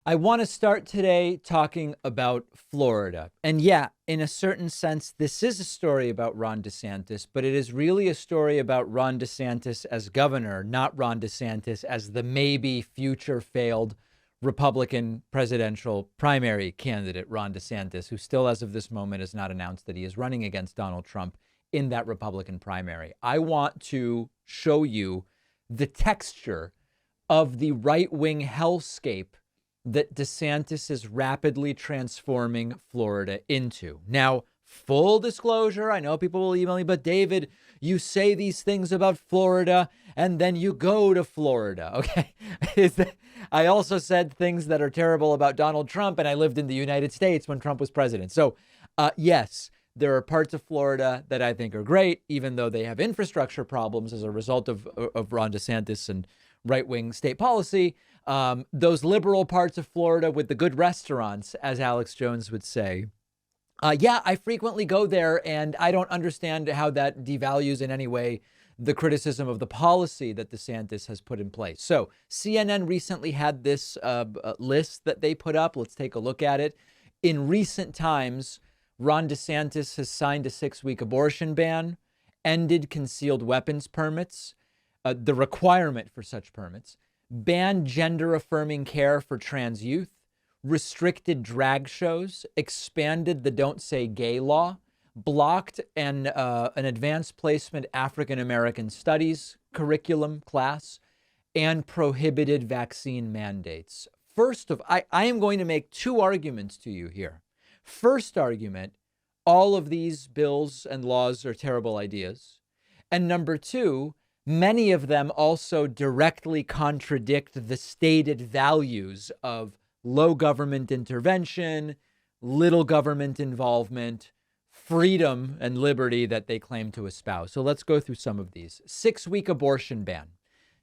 I want to start today talking about Florida. And yeah, in a certain sense, this is a story about Ron DeSantis, but it is really a story about Ron DeSantis as governor, not Ron DeSantis as the maybe future failed Republican presidential primary candidate, Ron DeSantis, who still, as of this moment, has not announced that he is running against Donald Trump in that Republican primary. I want to show you the texture of the right-wing hellscape that DeSantis is rapidly transforming Florida into. Now, full disclosure, I know people will email me, but David, you say these things about Florida and then you go to Florida. Okay. I also said things that are terrible about Donald Trump, and I lived in the United States when Trump was president. So, yes, there are parts of Florida that I think are great, even though they have infrastructure problems as a result of Ron DeSantis and right-wing state policy. Those liberal parts of Florida with the good restaurants, as Alex Jones would say. Yeah, I frequently go there, and I don't understand how that devalues in any way the criticism of the policy that DeSantis has put in place. So CNN recently had this list that they put up. Let's take a look at it. In recent times, Ron DeSantis has signed a 6-week abortion ban, ended concealed weapons permits, the requirement for such permits, banned gender-affirming care for trans youth, restricted drag shows, expanded the Don't Say Gay law, blocked an advanced placement African-American studies curriculum class, and prohibited vaccine mandates. First of, I am going to make two arguments to you here. First argument, all of these bills and laws are terrible ideas. And number two, many of them also directly contradict the stated values of low government intervention, little government involvement, freedom and liberty that they claim to espouse. So let's go through some of these. 6-week abortion ban.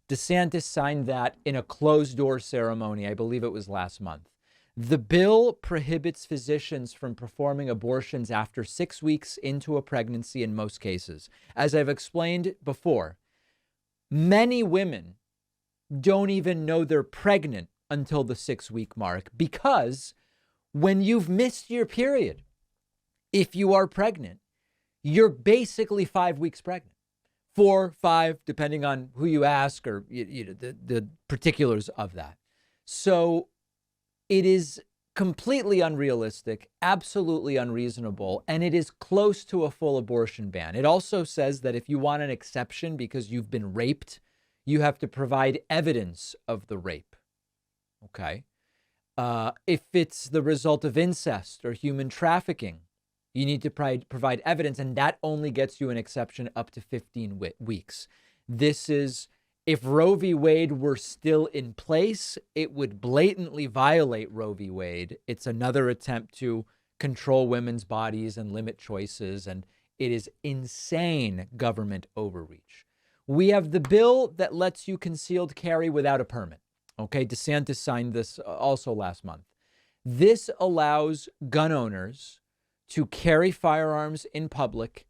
DeSantis signed that in a closed-door ceremony. I believe it was last month. The bill prohibits physicians from performing abortions after 6 weeks into a pregnancy in most cases. As I've explained before, many women don't even know they're pregnant until the 6-week mark, because when you've missed your period, if you are pregnant, you're basically 5 weeks pregnant. 4, 5, depending on who you ask, or the particulars of that. So it is completely unrealistic, absolutely unreasonable, and it is close to a full abortion ban. It also says that if you want an exception because you've been raped, you have to provide evidence of the rape. Okay. If it's the result of incest or human trafficking, you need to provide evidence, and that only gets you an exception up to 15 weeks. This is, if Roe v. Wade were still in place, it would blatantly violate Roe v. Wade. It's another attempt to control women's bodies and limit choices, and it is insane government overreach. We have the bill that lets you concealed carry without a permit. Okay, DeSantis signed this also last month. This allows gun owners to carry firearms in public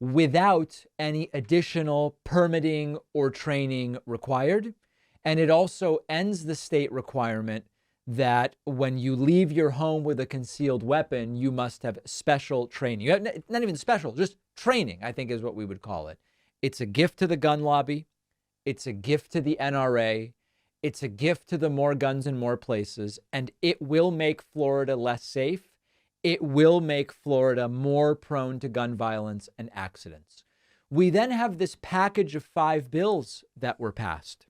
without any additional permitting or training required. And it also ends the state requirement that when you leave your home with a concealed weapon, you must have special training. Not even special, just training, I think is what we would call it. It's a gift to the gun lobby. It's a gift to the NRA. It's a gift to the more guns in more places. And it will make Florida less safe. It will make Florida more prone to gun violence and accidents. We then have this package of 5 bills that were passed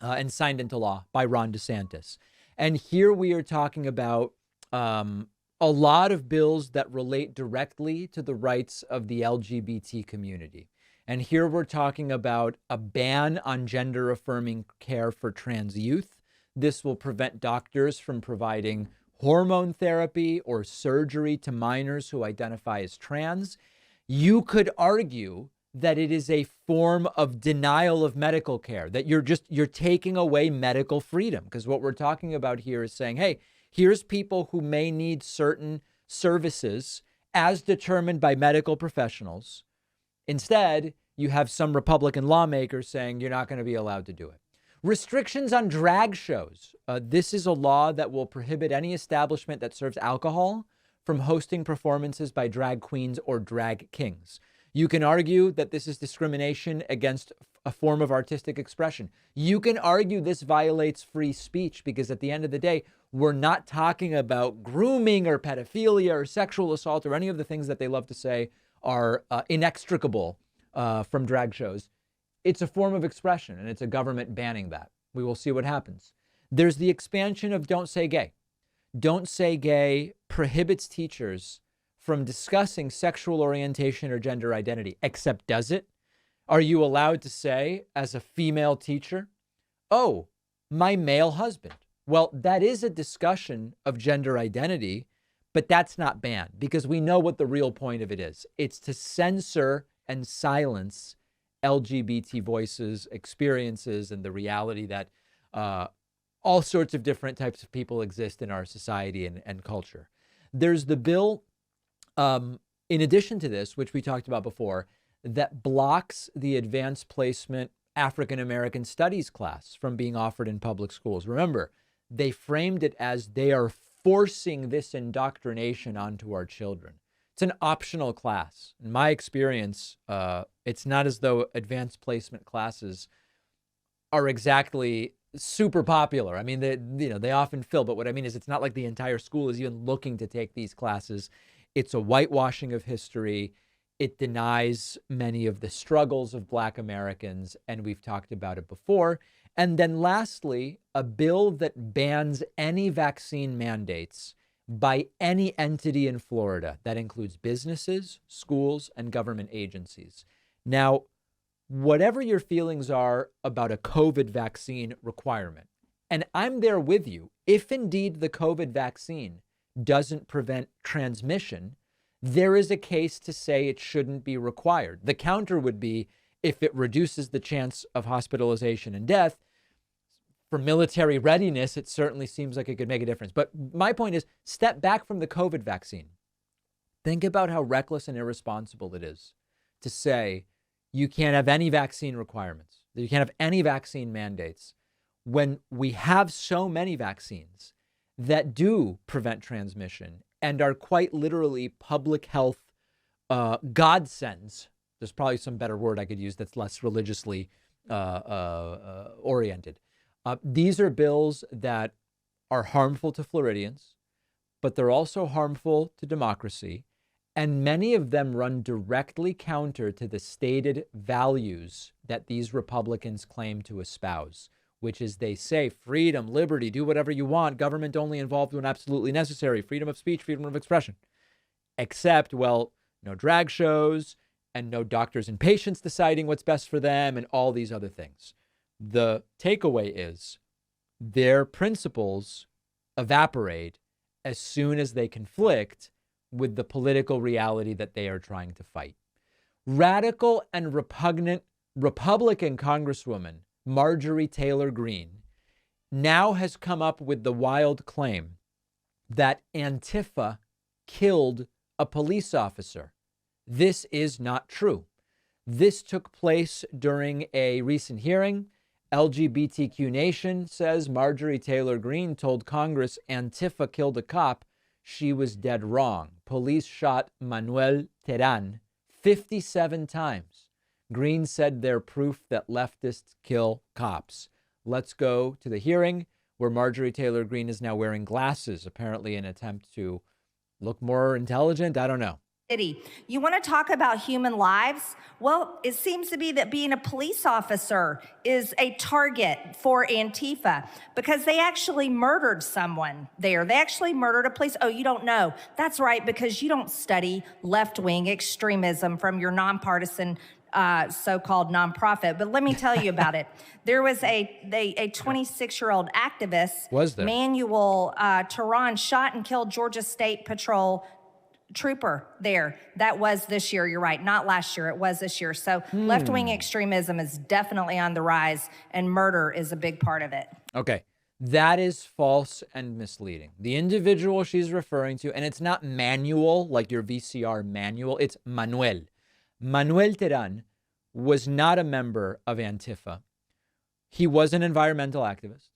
and signed into law by Ron DeSantis. And here we are talking about a lot of bills that relate directly to the rights of the LGBT community. And here we're talking about a ban on gender-affirming care for trans youth. This will prevent doctors from providing hormone therapy or surgery to minors who identify as trans. You could argue that it is a form of denial of medical care, that you're taking away medical freedom, because what we're talking about here is saying, hey, here's people who may need certain services as determined by medical professionals. Instead, you have some Republican lawmakers saying you're not going to be allowed to do it. Restrictions on drag shows. This is a law that will prohibit any establishment that serves alcohol from hosting performances by drag queens or drag kings. You can argue that this is discrimination against a form of artistic expression. You can argue this violates free speech because at the end of the day, we're not talking about grooming or pedophilia or sexual assault or any of the things that they love to say are inextricable from drag shows. It's a form of expression, and it's a government banning that. We will see what happens. There's the expansion of Don't Say Gay. Don't Say Gay prohibits teachers from discussing sexual orientation or gender identity, except does it? Are you allowed to say, as a female teacher, oh, my male husband? Well, that is a discussion of gender identity, but that's not banned because we know what the real point of it is. It's to censor and silence LGBT voices, experiences, and the reality that all sorts of different types of people exist in our society and culture. There's the bill, in addition to this, which we talked about before, that blocks the advanced placement African American studies class from being offered in public schools. Remember, they framed it as they are forcing this indoctrination onto our children. It's an optional class. In my experience, it's not as though advanced placement classes are exactly super popular. I mean, they often fill, but what I mean is it's not like the entire school is even looking to take these classes. It's a whitewashing of history. It denies many of the struggles of Black Americans, and we've talked about it before. And then lastly, a bill that bans any vaccine mandates by any entity in Florida. That includes businesses, schools, and government agencies. Now, whatever your feelings are about a COVID vaccine requirement, and I'm there with you, if indeed the COVID vaccine doesn't prevent transmission, there is a case to say it shouldn't be required. The counter would be if it reduces the chance of hospitalization and death. For military readiness, it certainly seems like it could make a difference. But my point is, step back from the COVID vaccine. Think about how reckless and irresponsible it is to say you can't have any vaccine requirements, that you can't have any vaccine mandates, when we have so many vaccines that do prevent transmission and are quite literally public health godsends. There's probably some better word I could use that's less religiously oriented. These are bills that are harmful to Floridians, but they're also harmful to democracy. And many of them run directly counter to the stated values that these Republicans claim to espouse, which is they say freedom, liberty, do whatever you want, government only involved when absolutely necessary, freedom of speech, freedom of expression. Except, well, no drag shows and no doctors and patients deciding what's best for them and all these other things. The takeaway is their principles evaporate as soon as they conflict with the political reality that they are trying to fight. Radical and repugnant Republican Congresswoman Marjorie Taylor Greene now has come up with the wild claim that Antifa killed a police officer. This is not true. This took place during a recent hearing. LGBTQ Nation says Marjorie Taylor Greene told Congress Antifa killed a cop. She was dead wrong. Police shot Manuel Terán 57 times. Greene said they're proof that leftists kill cops. Let's go to the hearing where Marjorie Taylor Greene is now wearing glasses, apparently in an attempt to look more intelligent. I don't know. You want to talk about human lives? Well, it seems to be that being a police officer is a target for Antifa because they actually murdered someone there. They actually murdered a police. Oh, you don't know. That's right, because you don't study left-wing extremism from your nonpartisan so-called nonprofit. But let me tell you about it. There was a 26-year-old activist, Manuel Terán, shot and killed Georgia State Patrol trooper there. That was this year. You're right. Not last year. It was this year. So left-wing extremism is definitely on the rise, and murder is a big part of it. Okay. That is false and misleading. The individual she's referring to, and it's not Manuel, like your VCR manual, it's Manuel. Manuel Terán was not a member of Antifa. He was an environmental activist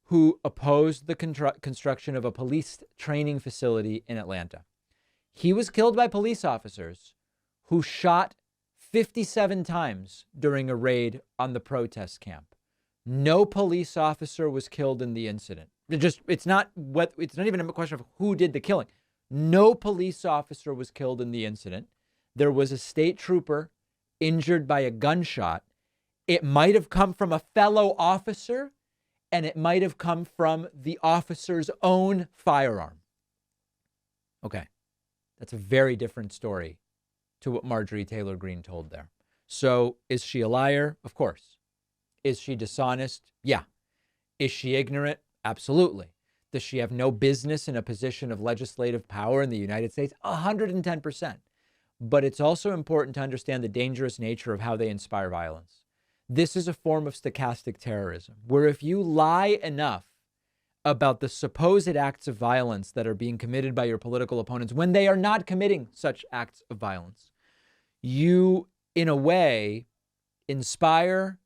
who opposed the construction of a police training facility in Atlanta. He was killed by police officers who shot 57 times during a raid on the protest camp. No police officer was killed in the incident. It's not even a question of who did the killing. No police officer was killed in the incident. There was a state trooper injured by a gunshot. It might have come from a fellow officer, and it might have come from the officer's own firearm. Okay. That's a very different story to what Marjorie Taylor Greene told there. So is she a liar? Of course. Is she dishonest? Yeah. Is she ignorant? Absolutely. Does she have no business in a position of legislative power in the United States? 110%. But it's also important to understand the dangerous nature of how they inspire violence. This is a form of stochastic terrorism, where if you lie enough about the supposed acts of violence that are being committed by your political opponents when they are not committing such acts of violence, you, in a way, inspire,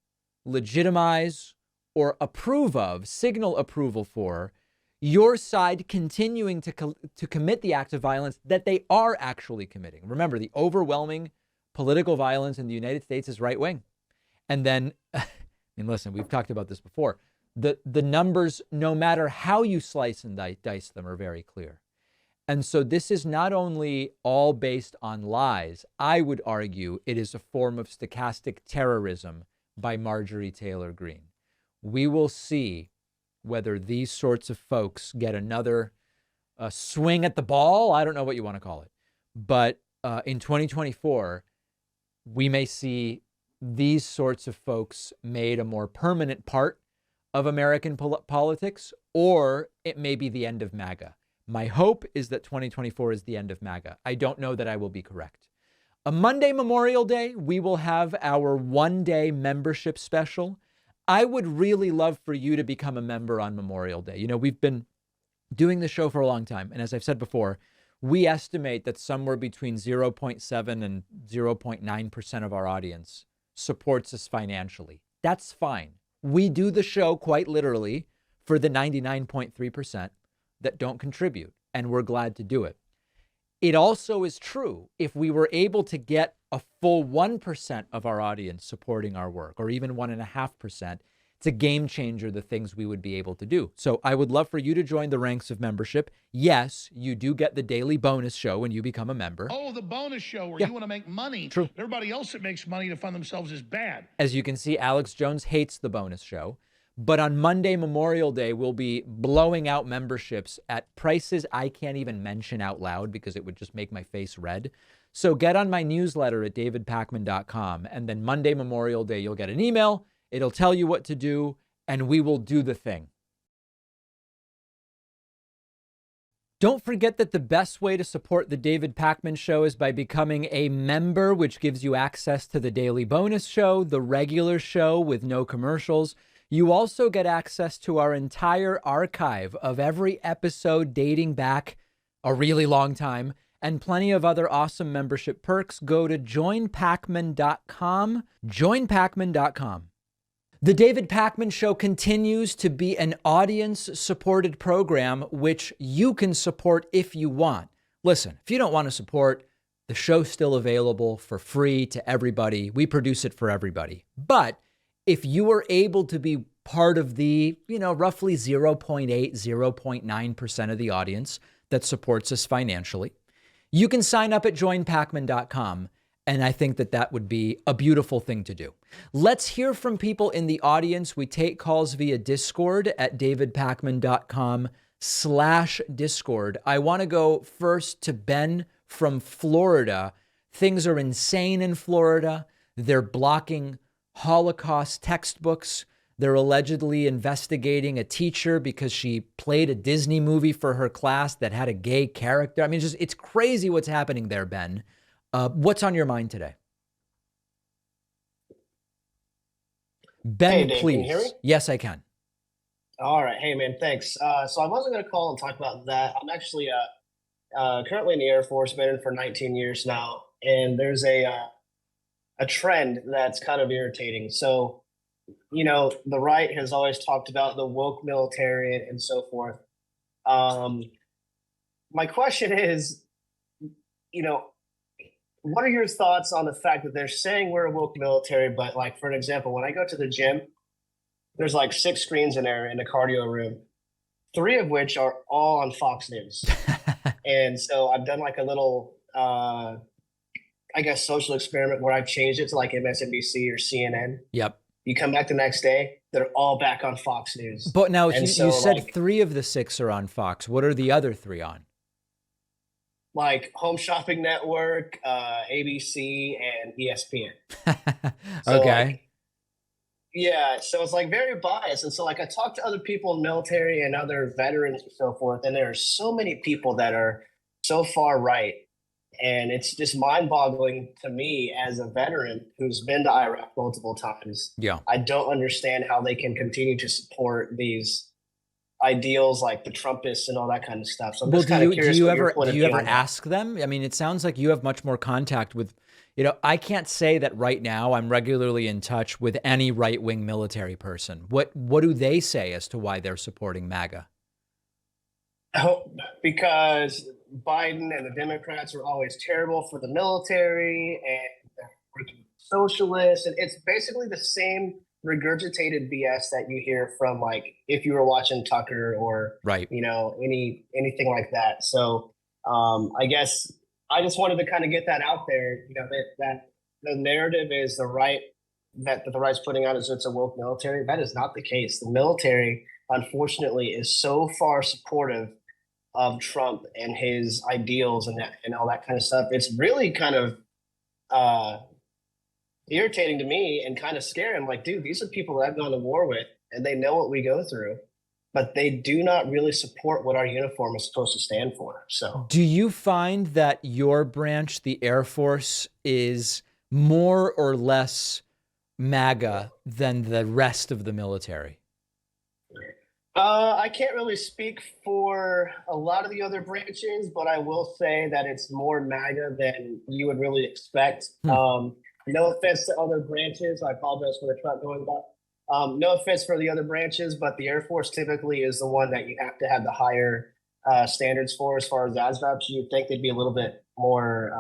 legitimize, or approve of, signal approval for your side continuing to commit the acts of violence that they are actually committing. Remember, the overwhelming political violence in the United States is right wing. And then, I mean, listen, we've talked about this before. The numbers, no matter how you slice and dice them, are very clear. And so this is not only all based on lies. I would argue it is a form of stochastic terrorism by Marjorie Taylor Greene. We will see whether these sorts of folks get another swing at the ball. I don't know what you want to call it. But in 2024, we may see these sorts of folks made a more permanent part of American politics, or it may be the end of MAGA. My hope is that 2024 is the end of MAGA. I don't know that I will be correct. A Monday, Memorial Day, we will have our one-day membership special. I would really love for you to become a member on Memorial Day. You know, we've been doing the show for a long time. And as I've said before, we estimate that somewhere between 0.7 and 0.9% of our audience supports us financially. That's fine. We do the show quite literally for the 99.3% that don't contribute, and we're glad to do it. It also is true if we were able to get a full 1% of our audience supporting our work, or even 1.5%, it's a game changer, the things we would be able to do. So I would love for you to join the ranks of membership. Yes, you do get the daily bonus show when you become a member. Oh, the bonus show where you want to make money. True. Everybody else that makes money to fund themselves is bad. As you can see, Alex Jones hates the bonus show. But on Monday, Memorial Day, we'll be blowing out memberships at prices I can't even mention out loud because it would just make my face red. So get on my newsletter at davidpakman.com. And then Monday, Memorial Day, you'll get an email. It'll tell you what to do, and we will do the thing. Don't forget that the best way to support the David Pakman Show is by becoming a member, which gives you access to the daily bonus show, the regular show with no commercials. You also get access to our entire archive of every episode dating back a really long time, and plenty of other awesome membership perks. Go to joinpakman.com, joinpakman.com. The David Pakman Show continues to be an audience-supported program, which you can support if you want. Listen, if you don't want to support, the show's still available for free to everybody. We produce it for everybody. But if you are able to be part of the, roughly 0.8, 0.9% of the audience that supports us financially, you can sign up at joinpakman.com. And I think that would be a beautiful thing to do. Let's hear from people in the audience. We take calls via Discord at davidpakman.com/Discord. I want to go first to Ben from Florida. Things are insane in Florida. They're blocking Holocaust textbooks. They're allegedly investigating a teacher because she played a Disney movie for her class that had a gay character. I mean, it's crazy what's happening there, Ben. What's on your mind today? Ben, hey, Dave, please. Can you hear me? Yes, I can. All right. Hey, man, thanks. So I wasn't going to call and talk about that. I'm actually currently in the Air Force, been in for 19 years now, and there's a trend that's kind of irritating. So the right has always talked about the woke military and so forth. My question is, what are your thoughts on the fact that they're saying we're a woke military, but like, for an example, when I go to the gym, there's like 6 screens in there in the cardio room, 3 of which are all on Fox News. And so I've done like a little, social experiment where I've changed it to like MSNBC or CNN. Yep. You come back the next day, they're all back on Fox News. But now you said 3 of the 6 are on Fox. What are the other 3 on? Like Home Shopping Network, ABC, and ESPN. Okay. So it's like very biased. And so like I talked to other people in the military and other veterans and so forth, and there are so many people that are so far right. And it's just mind-boggling to me as a veteran who's been to Iraq multiple times. Yeah. I don't understand how they can continue to support these ideals like the Trumpists and all that kind of stuff. So I'm just kind of curious. Do you ever ask them? I mean, it sounds like you have much more contact with, I can't say that right now I'm regularly in touch with any right-wing military person. What do they say as to why they're supporting MAGA? Oh, because Biden and the Democrats are always terrible for the military and they're working socialists. And it's basically the same regurgitated BS that you hear from like if you were watching Tucker or right, anything like that. So I guess I just wanted to kind of get that out there, that the narrative is the right that the right's putting out is it's a woke military. That is not the case. The military, unfortunately, is so far supportive of Trump and his ideals and all that kind of stuff. It's really kind of irritating to me and kind of scary. I'm like, dude, these are people that I've gone to war with and they know what we go through, but they do not really support what our uniform is supposed to stand for. So do you find that your branch, the Air Force, is more or less MAGA than the rest of the military? I can't really speak for a lot of the other branches, but I will say that it's more MAGA than you would really expect. No offense to other branches. I apologize for the truck going by. No offense for the other branches, but the Air Force typically is the one that you have to have the higher standards for as far as ASVAB. So you'd think they'd be a little bit more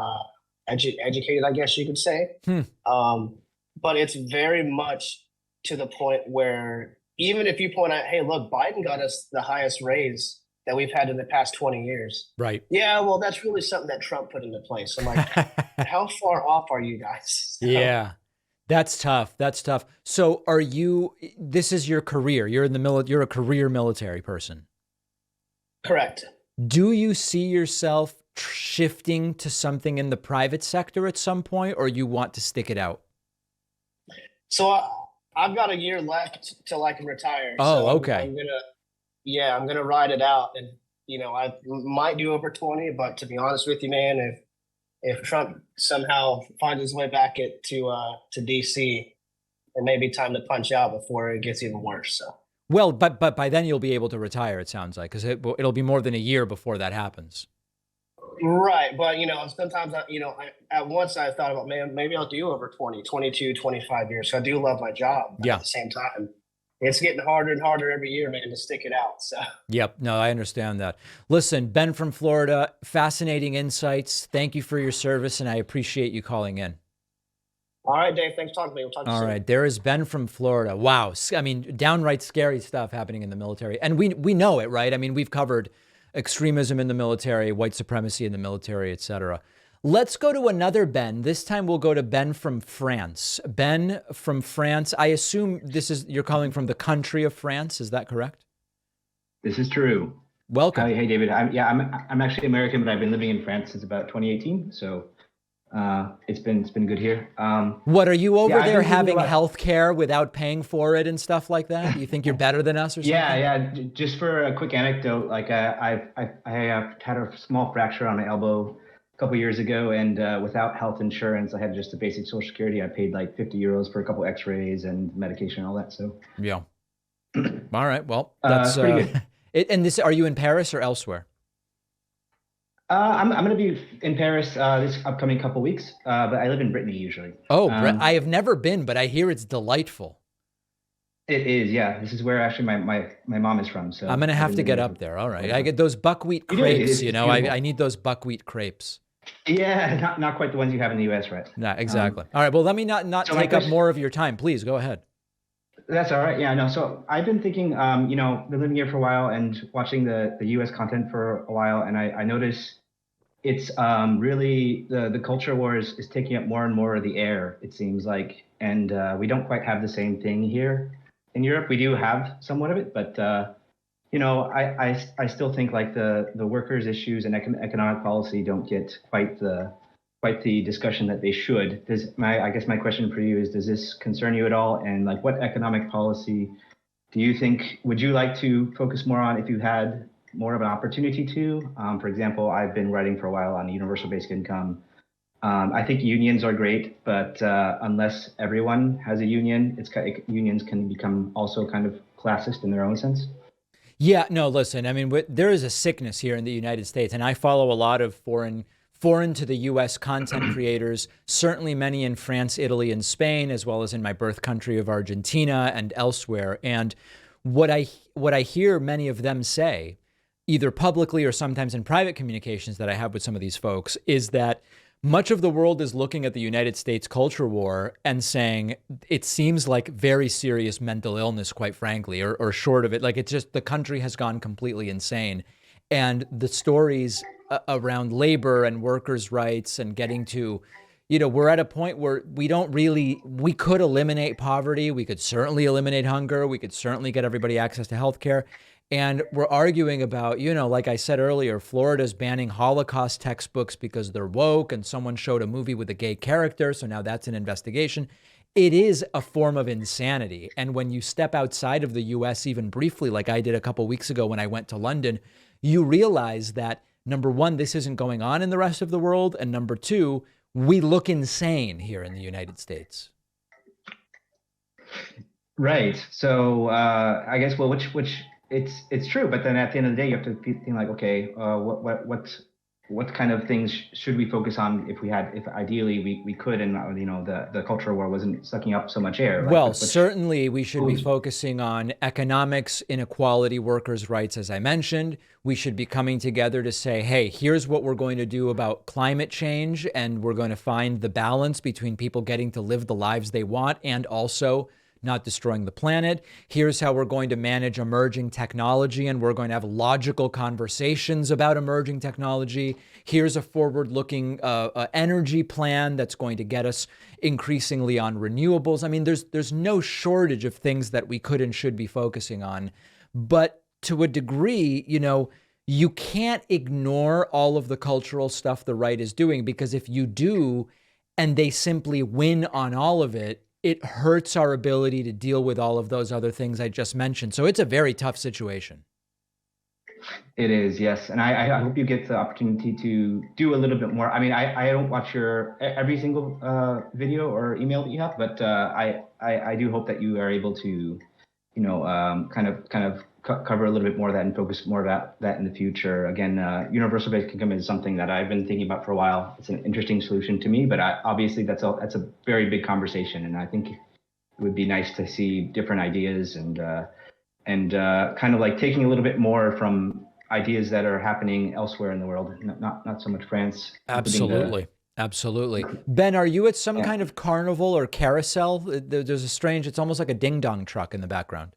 educated, I guess you could say. But it's very much to the point where even if you point out, hey, look, Biden got us the highest raise that we've had in the past 20 years. Right. Yeah, well, that's really something that Trump put into place. I'm like, how far off are you guys? So, yeah, that's tough. That's tough. So this is your career. You're in the you're a career military person. Correct. Do you see yourself shifting to something in the private sector at some point, or you want to stick it out? So I've got a year left till I can retire. Oh, so okay. I'm gonna ride it out, and I might do over 20. But to be honest with you, man, if Trump somehow finds his way back to DC, it may be time to punch out before it gets even worse. So. Well, but by then you'll be able to retire. It sounds like, because it'll be more than a year before that happens. Right. But, sometimes, at once I thought about, man, maybe I'll do over 20, 22, 25 years. So I do love my job. But yeah. At the same time, it's getting harder and harder every year, man, to stick it out. So. Yep. No, I understand that. Listen, Ben from Florida, fascinating insights. Thank you for your service, and I appreciate you calling in. All right, Dave. Thanks for talking to me. We'll talk to you soon. All right. There is Ben from Florida. Wow. I mean, downright scary stuff happening in the military. And we know it, right? I mean, we've covered extremism in the military, white supremacy in the military, etc. Let's go to another Ben. This time we'll go to Ben from France. Ben from France. I assume you're calling from the country of France. Is that correct? This is true. Welcome. Hey, David. I'm actually American, but I've been living in France since about 2018. So it's been good here. What are you over there having health care without paying for it and stuff like that? You think you're better than us or something? Yeah. Just for a quick anecdote, like I had a small fracture on my elbow a couple years ago, and without health insurance, I had just a basic Social Security. I paid like 50 euros for a couple X-rays and medication and all that. So yeah. All right. Well, that's pretty good. And are you in Paris or elsewhere? I'm going to be in Paris this upcoming couple weeks, but I live in Brittany usually. Oh, I have never been, but I hear it's delightful. It is, yeah. This is where actually my mom is from. So I'm going to I've have been to living get here up for there. All right. quite a I while. get those buckwheat You do it. crepes, It's I beautiful. need those buckwheat crepes. Yeah, not quite the ones you have in the U.S., right? Nah, exactly. All right. Well, let me not So my take up question, more of your time. Please go ahead. that's all right. Yeah, no. So I've been thinking, been living here for a while and watching the U.S. content for a while, and I notice it's really the culture war is taking up more and more of the air, it seems like, and we don't quite have the same thing here in Europe. We do have somewhat of it, but I still think like the workers' issues and economic policy don't get quite the discussion that they should. I guess my question for you is, does this concern you at all? And like, what economic policy do you think would you like to focus more on if you had more of an opportunity to? For example, I've been writing for a while on universal basic income. I think unions are great, but unless everyone has a union, unions can become also kind of classist in their own sense. Yeah, no, listen, I mean, there is a sickness here in the United States, and I follow a lot of foreign to the U.S. content creators, certainly many in France, Italy, and Spain, as well as in my birth country of Argentina and elsewhere. And what I hear many of them say, either publicly or sometimes in private communications that I have with some of these folks, is that much of the world is looking at the United States culture war and saying it seems like very serious mental illness, quite frankly, or short of it. Like, it's just the country has gone completely insane. And the stories around labor and workers' rights and getting to, we're at a point where we could eliminate poverty. We could certainly eliminate hunger. We could certainly get everybody access to healthcare. And we're arguing about, like I said earlier, Florida's banning Holocaust textbooks because they're woke, and someone showed a movie with a gay character, so now that's an investigation. It is a form of insanity. And when you step outside of the US even briefly, like I did a couple weeks ago when I went to London, you realize that, number one, this isn't going on in the rest of the world, and number two, we look insane here in the United States. Right. So I guess, well, which it's true, but then at the end of the day, you have to think like, okay, what kind of things should we focus on if ideally we could, and the cultural war wasn't sucking up so much air. Like, well, certainly we should be focusing on economics, inequality, workers' rights, as I mentioned. We should be coming together to say, hey, here's what we're going to do about climate change, and we're going to find the balance between people getting to live the lives they want and also not destroying the planet. Here's how we're going to manage emerging technology, and we're going to have logical conversations about emerging technology. Here's a forward-looking energy plan that's going to get us increasingly on renewables. I mean, there's no shortage of things that we could and should be focusing on. But to a degree, you can't ignore all of the cultural stuff the right is doing, because if you do, and they simply win on all of it, it hurts our ability to deal with all of those other things I just mentioned. So it's a very tough situation. It is, yes. And I hope you get the opportunity to do a little bit more. I mean, I don't watch your every single video or email that you have, but I do hope that you are able to, kind of cover a little bit more of that and focus more about that in the future. Again, universal basic income is something that I've been thinking about for a while. It's an interesting solution to me, but obviously that's a very big conversation, and I think it would be nice to see different ideas and kind of like taking a little bit more from ideas that are happening elsewhere in the world, not so much France. Absolutely. Absolutely. Ben, are you at some kind of carnival or carousel? There's a strange, it's almost like a ding-dong truck in the background.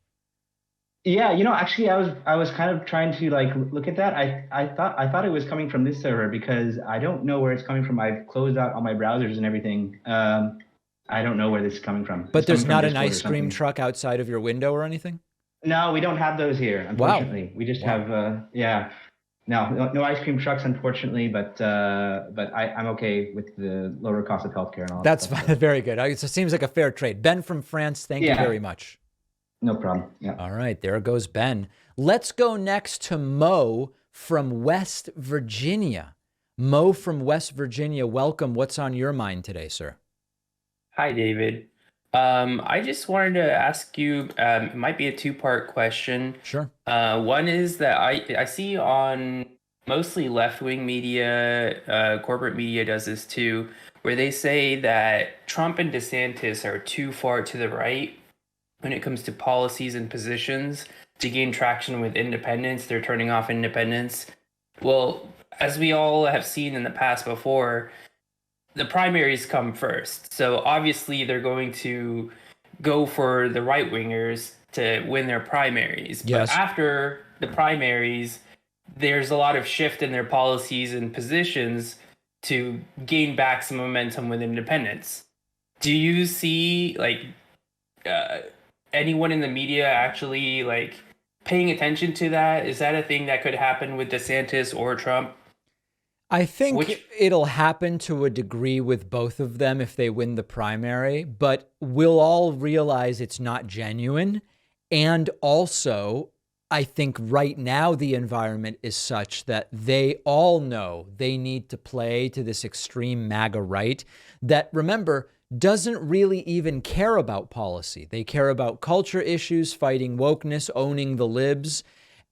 Yeah, actually, I was kind of trying to like look at that. I thought it was coming from this server because I don't know where it's coming from. I've closed out all my browsers and everything. I don't know where this is coming from. But there's not an ice cream truck outside of your window or anything? No, we don't have those here, unfortunately. Wow. We just have no ice cream trucks, unfortunately. But I'm okay with the lower cost of healthcare and all. That's very good. It seems like a fair trade. Ben from France, thank you very much. No problem. Yeah. All right, there goes Ben. Let's go next to Mo from West Virginia. Mo from West Virginia, welcome. What's on your mind today, sir? Hi, David. I just wanted to ask you, it might be a two-part question. Sure. One is that I see on mostly left-wing media, corporate media does this too, where they say that Trump and DeSantis are too far to the right. when it comes to policies and positions to gain traction with independents. They're turning off independents. Well, as we all have seen in the past before, the primaries come first. So obviously they're going to go for the right wingers to win their primaries. Yes. But after the primaries, there's a lot of shift in their policies and positions to gain back some momentum with independents. Do you see anyone in the media actually paying attention to that? Is that a thing that could happen with DeSantis or Trump? I think it'll happen to a degree with both of them if they win the primary, but we'll all realize it's not genuine. And also, I think right now the environment is such that they all know they need to play to this extreme MAGA right that, remember, doesn't really even care about policy. They care about culture issues, fighting wokeness, owning the libs,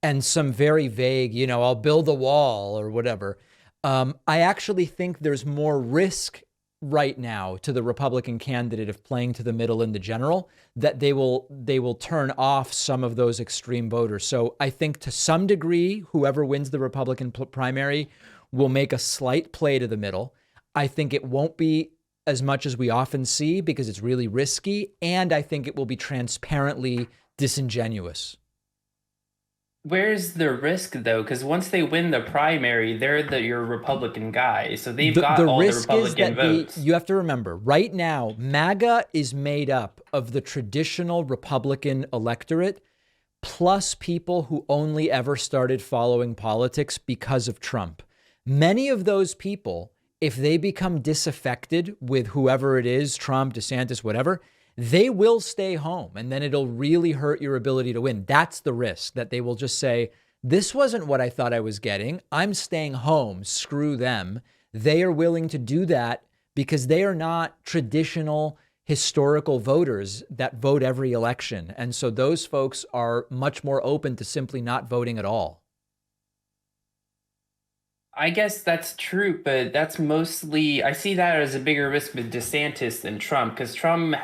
and some very vague, I'll build a wall or whatever. I actually think there's more risk right now to the Republican candidate of playing to the middle in the general, that they will turn off some of those extreme voters. So I think to some degree, whoever wins the Republican primary will make a slight play to the middle. I think it won't be as much as we often see because it's really risky. And I think it will be transparently disingenuous. Where's the risk, though? Because once they win the primary, they're your Republican guy. So they've got all the Republican votes. You have to remember, right now, MAGA is made up of the traditional Republican electorate, plus people who only ever started following politics because of Trump. Many of those people, if they become disaffected with whoever it is, Trump, DeSantis, whatever, they will stay home, and then it'll really hurt your ability to win. That's the risk, that they will just say, this wasn't what I thought I was getting. I'm staying home. Screw them. They are willing to do that because they are not traditional historical voters that vote every election. And so those folks are much more open to simply not voting at all. I guess that's true, but that's mostly, I see that as a bigger risk with DeSantis than Trump, because Trump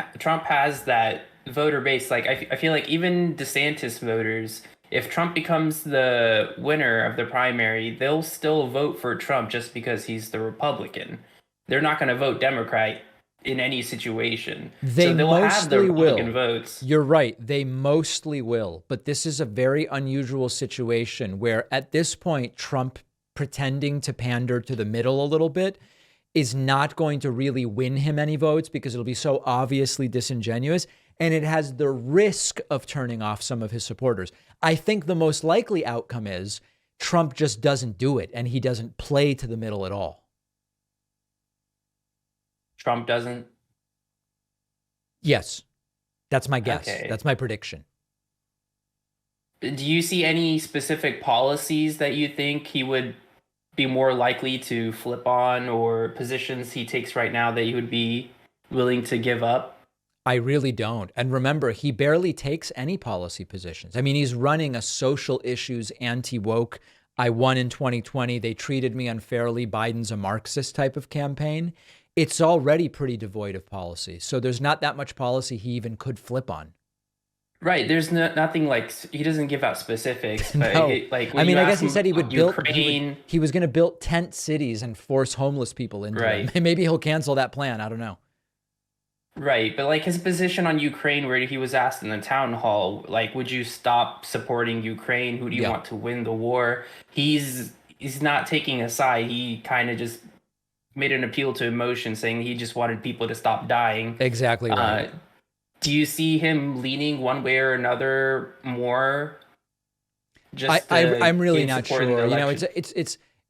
has that voter base. I feel like even DeSantis voters, if Trump becomes the winner of the primary, they'll still vote for Trump just because he's the Republican. They're not going to vote Democrat in any situation. They they'll have the Republican will. Votes. You're right. They mostly will. But this is a very unusual situation where at this point, Trump pretending to pander to the middle a little bit is not going to really win him any votes because it'll be so obviously disingenuous, and it has the risk of turning off some of his supporters. I think the most likely outcome is Trump just doesn't do it and he doesn't play to the middle at all. Trump doesn't? Yes. That's my guess. Okay. That's my prediction. Do you see any specific policies that you think he would be more likely to flip on, or positions he takes right now that he would be willing to give up? I really don't. And remember, he barely takes any policy positions. I mean, he's running a social issues anti-woke. I won in 2020. They treated me unfairly. Biden's a Marxist type of campaign. It's already pretty devoid of policy. So there's not that much policy he even could flip on. Right. There's nothing he doesn't give out specifics. But No. I guess he said he would build, Ukraine. he was going to build tent cities and force homeless people into them. Maybe he'll cancel that plan. I don't know. Right. But his position on Ukraine, where he was asked in the town hall, would you stop supporting Ukraine? Who do you want to win the war? He's not taking a side. He kind of just made an appeal to emotion, saying he just wanted people to stop dying. Exactly right. Do you see him leaning one way or another more? I'm really not sure.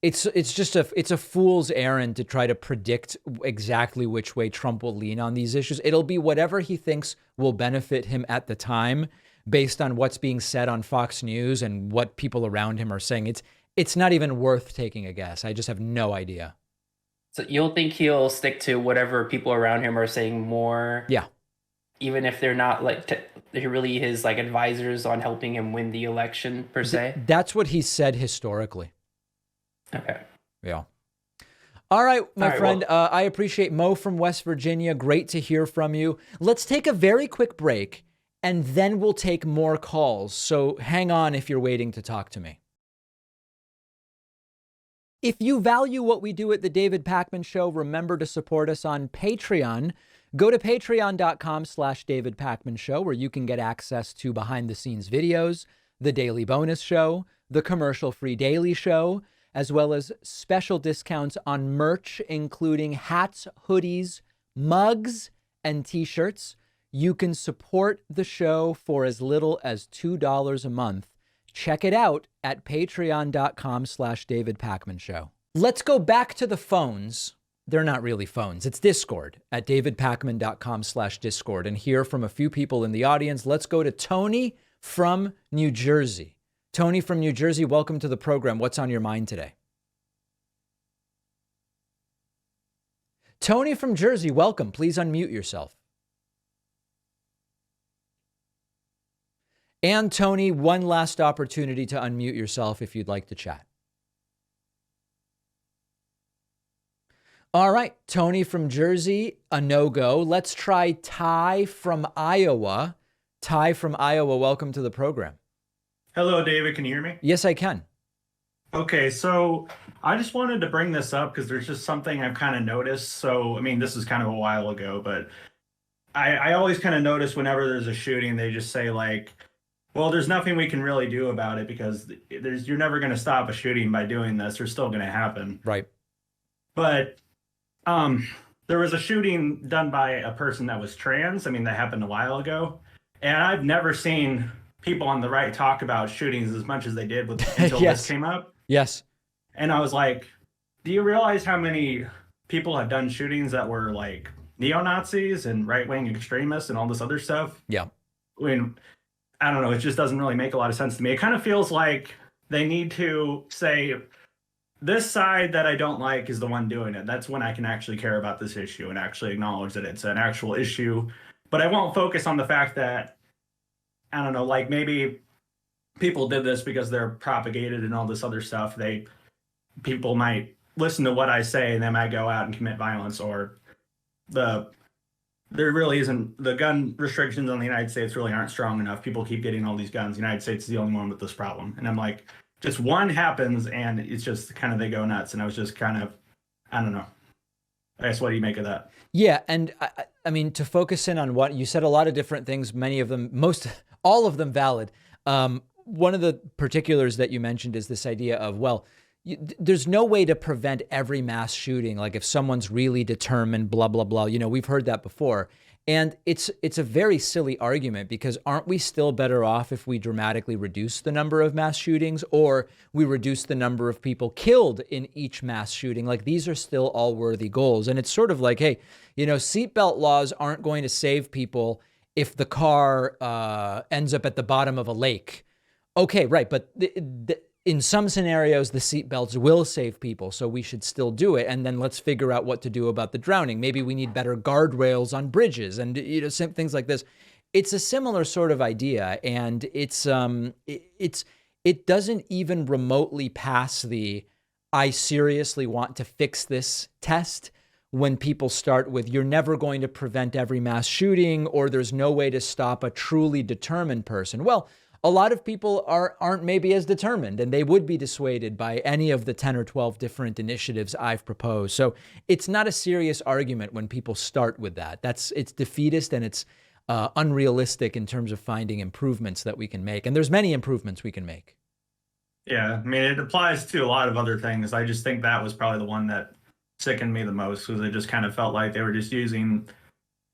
It's just a fool's errand to try to predict exactly which way Trump will lean on these issues. It'll be whatever he thinks will benefit him at the time, based on what's being said on Fox News and what people around him are saying. It's not even worth taking a guess. I just have no idea. So you'll think he'll stick to whatever people around him are saying more? Yeah. Even if they're not really his advisors on helping him win the election per se? That's what he said historically. Okay. Yeah. All right, my friend. Well, I appreciate Mo from West Virginia. Great to hear from you. Let's take a very quick break. and then we'll take more calls. So hang on if you're waiting to talk to me. If you value what we do at The David Pakman Show, remember to support us on Patreon. Go to patreon.com/David Pakman Show, where you can get access to behind-the-scenes videos, the daily bonus show, the commercial-free daily show, as well as special discounts on merch, including hats, hoodies, mugs, and t-shirts. You can support the show for as little as $2 a month. Check it out at patreon.com/David Pakman Show. Let's go back to the phones. They're not really phones. It's Discord at davidpakman.com/Discord, and hear from a few people in the audience. Let's go to Tony from New Jersey. Tony from New Jersey, welcome to the program. What's on your mind today? Tony from Jersey, welcome. Please unmute yourself. And Tony, one last opportunity to unmute yourself if you'd like to chat. All right, Tony from Jersey, a no-go. Let's try Ty from Iowa. Ty from Iowa, welcome to the program. Hello, David. Can you hear me? Yes, I can. Okay, so I just wanted to bring this up because there's just something I've kind of noticed. So, I mean, this is kind of a while ago, but I always kind of notice whenever there's a shooting, they just say like, well, there's nothing we can really do about it because you're never going to stop a shooting by doing this. They're still going to happen. Right. But there was a shooting done by a person that was trans. I mean, that happened a while ago. And I've never seen people on the right talk about shootings as much as they did until Yes. this came up. Yes. And I was like, do you realize how many people have done shootings that were like neo-Nazis and right-wing extremists and all this other stuff? Yeah. I mean, I don't know. It just doesn't really make a lot of sense to me. It kind of feels like they need to say, this side that I don't like is the one doing it. That's when I can actually care about this issue and actually acknowledge that it's an actual issue. But I won't focus on the fact that, I don't know, like maybe people did this because they're propagated and all this other stuff. People might listen to what I say and they might go out and commit violence, or there really isn't, the gun restrictions on the United States really aren't strong enough. People keep getting all these guns. The United States is the only one with this problem. And I'm like, just one happens and it's just kind of, they go nuts. And I was just kind of, I don't know. I guess, what do you make of that? Yeah. And I mean, to focus in on what you said, a lot of different things, many of them, all of them valid. One of the particulars that you mentioned is this idea of, well, there's no way to prevent every mass shooting. Like if someone's really determined, blah, blah, blah, we've heard that before. And it's a very silly argument, because aren't we still better off if we dramatically reduce the number of mass shootings, or we reduce the number of people killed in each mass shooting? Like, these are still all worthy goals. And it's sort of like, hey, seatbelt laws aren't going to save people if the car ends up at the bottom of a lake. Okay, right. But in some scenarios, the seatbelts will save people, so we should still do it. And then let's figure out what to do about the drowning. Maybe we need better guardrails on bridges and things like this. It's a similar sort of idea, and it doesn't even remotely pass the I seriously want to fix this test when people start with, you're never going to prevent every mass shooting, or there's no way to stop a truly determined person. Well, a lot of people aren't maybe as determined, and they would be dissuaded by any of the 10 or 12 different initiatives I've proposed. So it's not a serious argument when people start with that. It's defeatist, and it's unrealistic in terms of finding improvements that we can make. And there's many improvements we can make. Yeah, I mean, it applies to a lot of other things. I just think that was probably the one that sickened me the most, because it just kind of felt like they were just using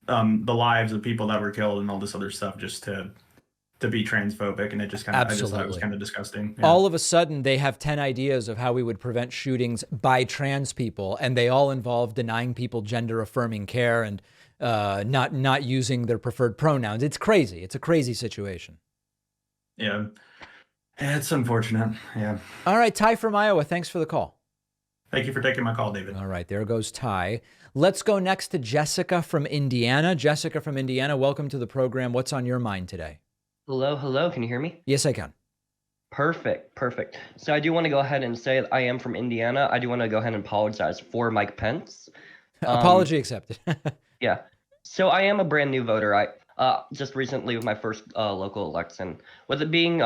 the lives of people that were killed and all this other stuff just to be transphobic, and it just kind of, I just thought it was kind of disgusting. Yeah. All of a sudden, they have 10 ideas of how we would prevent shootings by trans people, and they all involve denying people gender-affirming care and not using their preferred pronouns. It's crazy. It's a crazy situation. Yeah, it's unfortunate. Yeah. All right, Ty from Iowa, thanks for the call. Thank you for taking my call, David. All right, there goes Ty. Let's go next to Jessica from Indiana. Jessica from Indiana, welcome to the program. What's on your mind today? Hello. Can you hear me? Yes, I can. Perfect. So I do want to go ahead and say that I am from Indiana. I do want to go ahead and apologize for Mike Pence. Apology accepted. Yeah. So I am a brand new voter. just recently with my first local election, with it being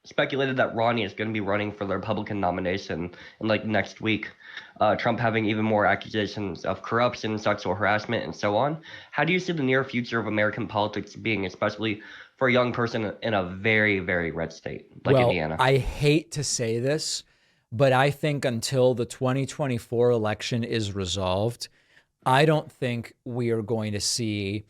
speculated that Ronnie is going to be running for the Republican nomination in like next week, Trump having even more accusations of corruption, sexual harassment, and so on. How do you see the near future of American politics being, especially for a young person in a very, very red state like Indiana? I hate to say this, but I think until the 2024 election is resolved, I don't think we are going to see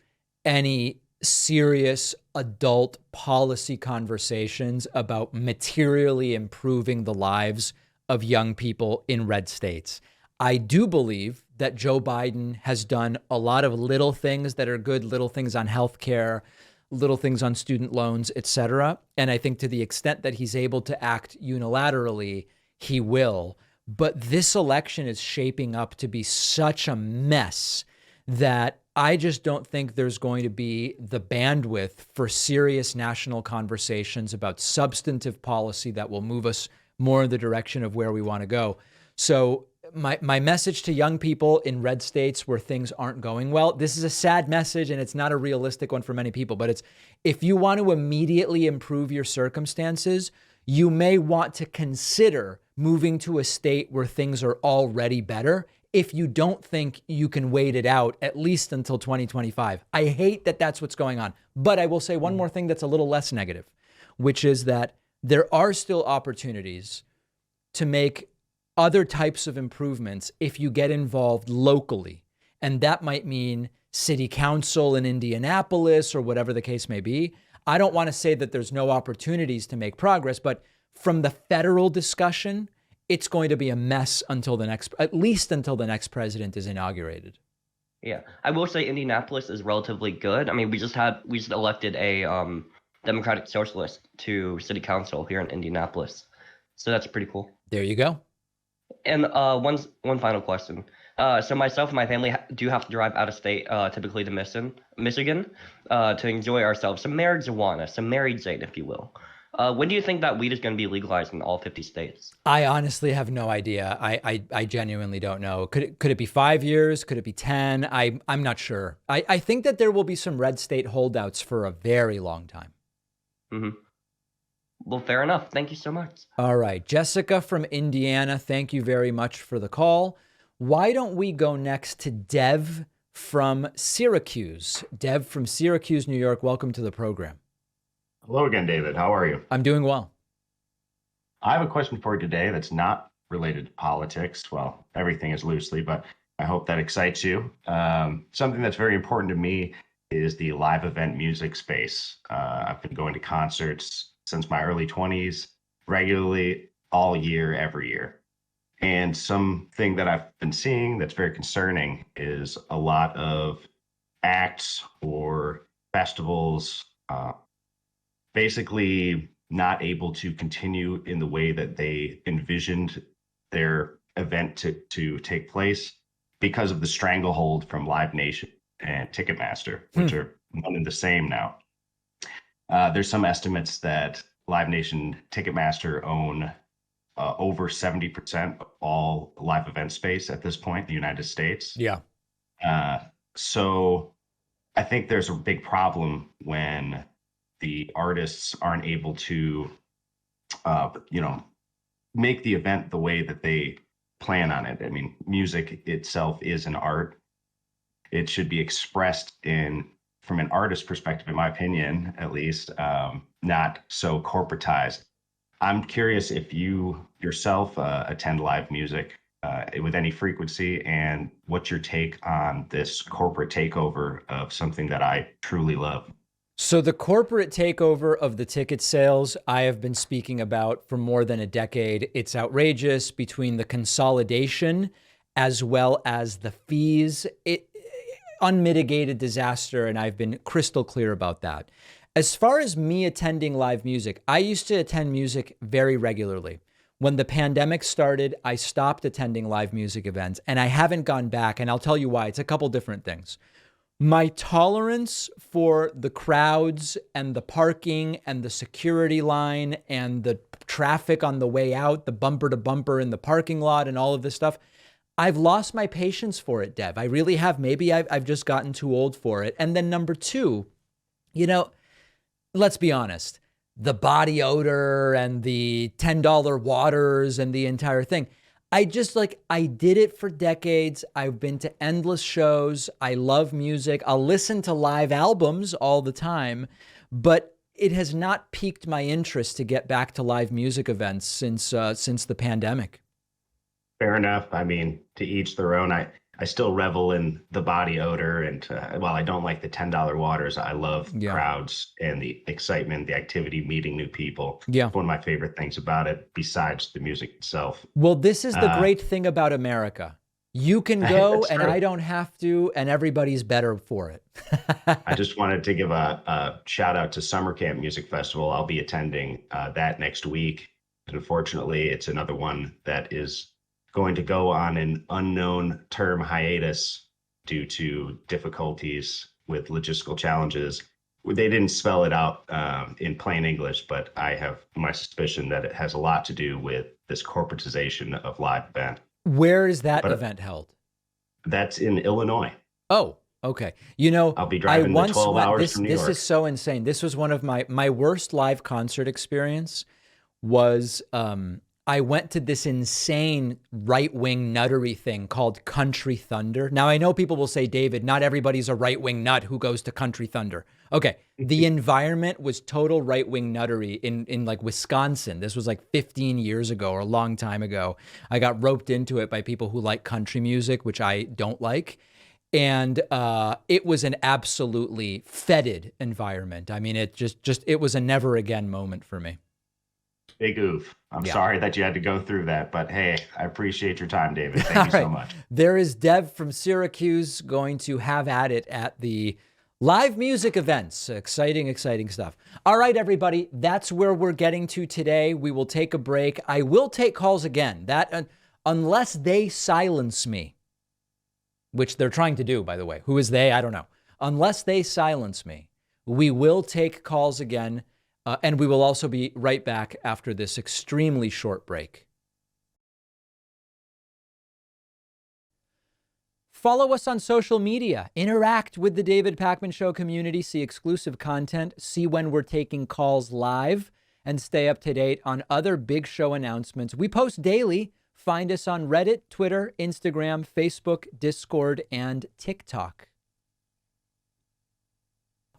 any serious adult policy conversations about materially improving the lives of young people in red states. I do believe that Joe Biden has done a lot of little things that are good, little things on healthcare, little things on student loans, et cetera. And I think to the extent that he's able to act unilaterally, he will. But this election is shaping up to be such a mess that I just don't think there's going to be the bandwidth for serious national conversations about substantive policy that will move us more in the direction of where we want to go. So my message to young people in red states where things aren't going well, this is a sad message and it's not a realistic one for many people, but it's, if you want to immediately improve your circumstances, you may want to consider moving to a state where things are already better if you don't think you can wait it out at least until 2025. I hate that that's what's going on. But I will say one more thing that's a little less negative, which is that there are still opportunities to make other types of improvements if you get involved locally. And that might mean city council in Indianapolis or whatever the case may be. I don't want to say that there's no opportunities to make progress, but from the federal discussion, it's going to be a mess until at least until the next president is inaugurated. Yeah, I will say Indianapolis is relatively good. I mean, we just elected a Democratic Socialist to city council here in Indianapolis, so that's pretty cool. There you go. And one final question. So myself and my family do have to drive out of state, typically to Michigan, to enjoy ourselves, some marijuana, some Mary Jane, if you will. When do you think that weed is going to be legalized in all 50 states? I honestly have no idea. I genuinely don't know. Could it be 5 years? Could it be 10? I'm not sure. I think that there will be some red state holdouts for a very long time. Mm-hmm. Well, fair enough. Thank you so much. All right. Jessica from Indiana, thank you very much for the call. Why don't we go next to Dev from Syracuse? Dev from Syracuse, New York. Welcome to the program. Hello again, David. How are you? I'm doing well. I have a question for you today that's not related to politics. Well, everything is loosely, but I hope that excites you. Something that's very important to me is the live event music space. I've been going to concerts since my early 20s, regularly, all year, every year. And something that I've been seeing that's very concerning is a lot of acts or festivals basically not able to continue in the way that they envisioned their event to take place because of the stranglehold from Live Nation and Ticketmaster, which are one and the same now. There's some estimates that Live Nation, Ticketmaster own over 70% of all live event space at this point in the United States. Yeah. So I think there's a big problem when the artists aren't able to, make the event the way that they plan on it. I mean, music itself is an art. It should be expressed from an artist perspective, in my opinion, at least, not so corporatized. I'm curious if you yourself attend live music with any frequency, and what's your take on this corporate takeover of something that I truly love? So the corporate takeover of the ticket sales I have been speaking about for more than a decade. It's outrageous between the consolidation as well as the fees. Unmitigated disaster, and I've been crystal clear about that. As far as me attending live music, I used to attend music very regularly. When the pandemic started, I stopped attending live music events, and I haven't gone back, and I'll tell you why. It's a couple different things. My tolerance for the crowds and the parking and the security line and the traffic on the way out, the bumper to bumper in the parking lot and all of this stuff, I've lost my patience for it, Dev. I really have. Maybe I've just gotten too old for it. And then number two, let's be honest, the body odor and the $10 waters and the entire thing. I did it for decades. I've been to endless shows. I love music. I'll listen to live albums all the time, but it has not piqued my interest to get back to live music events since the pandemic. Fair enough. I mean, to each their own. I still revel in the body odor, and while I don't like the $10 waters, I love crowds and the excitement, the activity, meeting new people. Yeah. It's one of my favorite things about it, besides the music itself. Well, this is the great thing about America. You can go and I don't have to, and everybody's better for it. I just wanted to give a shout out to Summer Camp Music Festival. I'll be attending that next week. And unfortunately, it's another one that is going to go on an unknown term hiatus due to difficulties with logistical challenges. They didn't spell it out in plain English, but I have my suspicion that it has a lot to do with this corporatization of live event. Where is that event held? That's in Illinois. Oh, okay. I'll be driving the 12 hours from New York. This is so insane. This was one of my worst live concert experience was I went to this insane right-wing nuttery thing called Country Thunder. Now, I know people will say, David, not everybody's a right-wing nut who goes to Country Thunder. Okay, the environment was total right-wing nuttery in like Wisconsin. This was like 15 years ago or a long time ago. I got roped into it by people who like country music, which I don't like. And it was an absolutely fetid environment. I mean, it was a never again moment for me. Big oof. I'm sorry that you had to go through that, but hey, I appreciate your time, David. Thank you so much. There is Dev from Syracuse going to have at it at the live music events. Exciting, exciting stuff. All right, everybody, that's where we're getting to today. We will take a break. I will take calls again. That unless they silence me, which they're trying to do, by the way. Who is they? I don't know. Unless they silence me, we will take calls again. And we will also be right back after this extremely short break. Follow us on social media. Interact with the David Pakman Show community. See exclusive content. See when we're taking calls live. And stay up to date on other big show announcements. We post daily. Find us on Reddit, Twitter, Instagram, Facebook, Discord, and TikTok.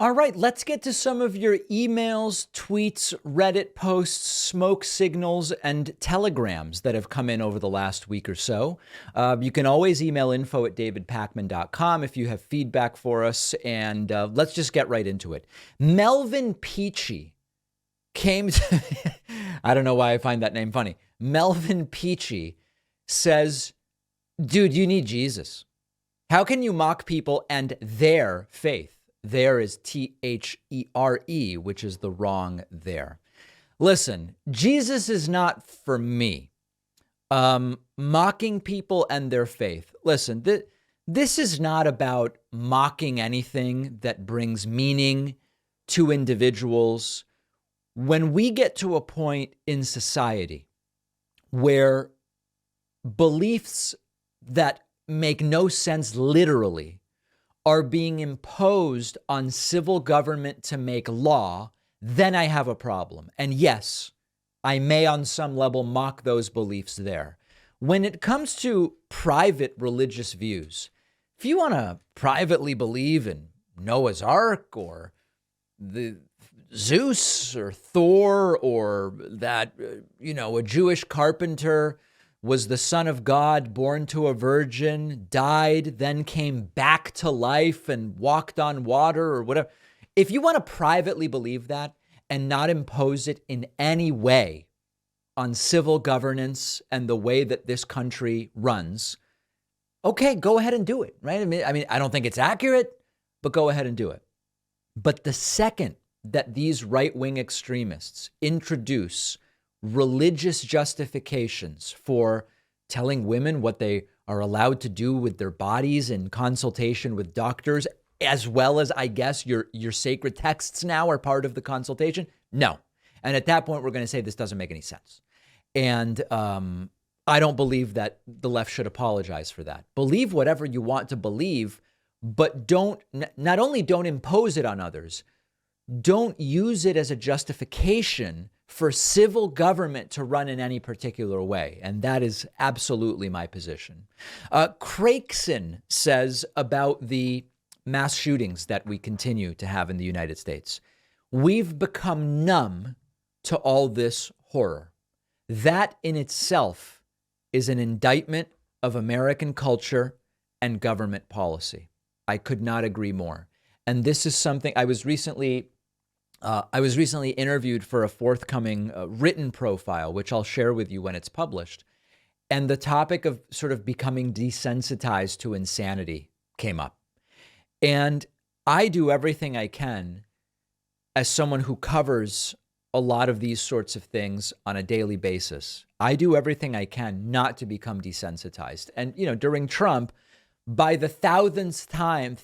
All right, let's get to some of your emails, tweets, Reddit posts, smoke signals, and telegrams that have come in over the last week or so. You can always email info@davidpakman.com if you have feedback for us, and let's just get right into it. Melvin Peachy came to I don't know why I find that name funny. Melvin Peachy says, dude, you need Jesus. How can you mock people and their faith? There is THERE, which is the wrong there. Listen, Jesus is not for me. Mocking people and their faith. Listen, this is not about mocking anything that brings meaning to individuals. When we get to a point in society where beliefs that make no sense literally are being imposed on civil government to make law, then I have a problem. And yes, I may on some level mock those beliefs there. When it comes to private religious views, if you want to privately believe in Noah's Ark or the Zeus or Thor or that, a Jewish carpenter was the son of God, born to a virgin, died, then came back to life and walked on water or whatever. If you want to privately believe that and not impose it in any way on civil governance and the way that this country runs, okay, go ahead and do it, right? I mean, I don't think it's accurate, but go ahead and do it. But the second that these right-wing extremists introduce religious justifications for telling women what they are allowed to do with their bodies in consultation with doctors, as well as, I guess, your sacred texts now are part of the consultation. No. And at that point, we're going to say this doesn't make any sense. And I don't believe that the left should apologize for that. Believe whatever you want to believe, but not only don't impose it on others, don't use it as a justification for civil government to run in any particular way. And that is absolutely my position. Craikson says about the mass shootings that we continue to have in the United States, we've become numb to all this horror. That in itself is an indictment of American culture and government policy. I could not agree more. And this is something I was recently interviewed for a forthcoming written profile, which I'll share with you when it's published. And the topic of sort of becoming desensitized to insanity came up. And I do everything I can as someone who covers a lot of these sorts of things on a daily basis. I do everything I can not to become desensitized. And, during Trump, by the thousandth time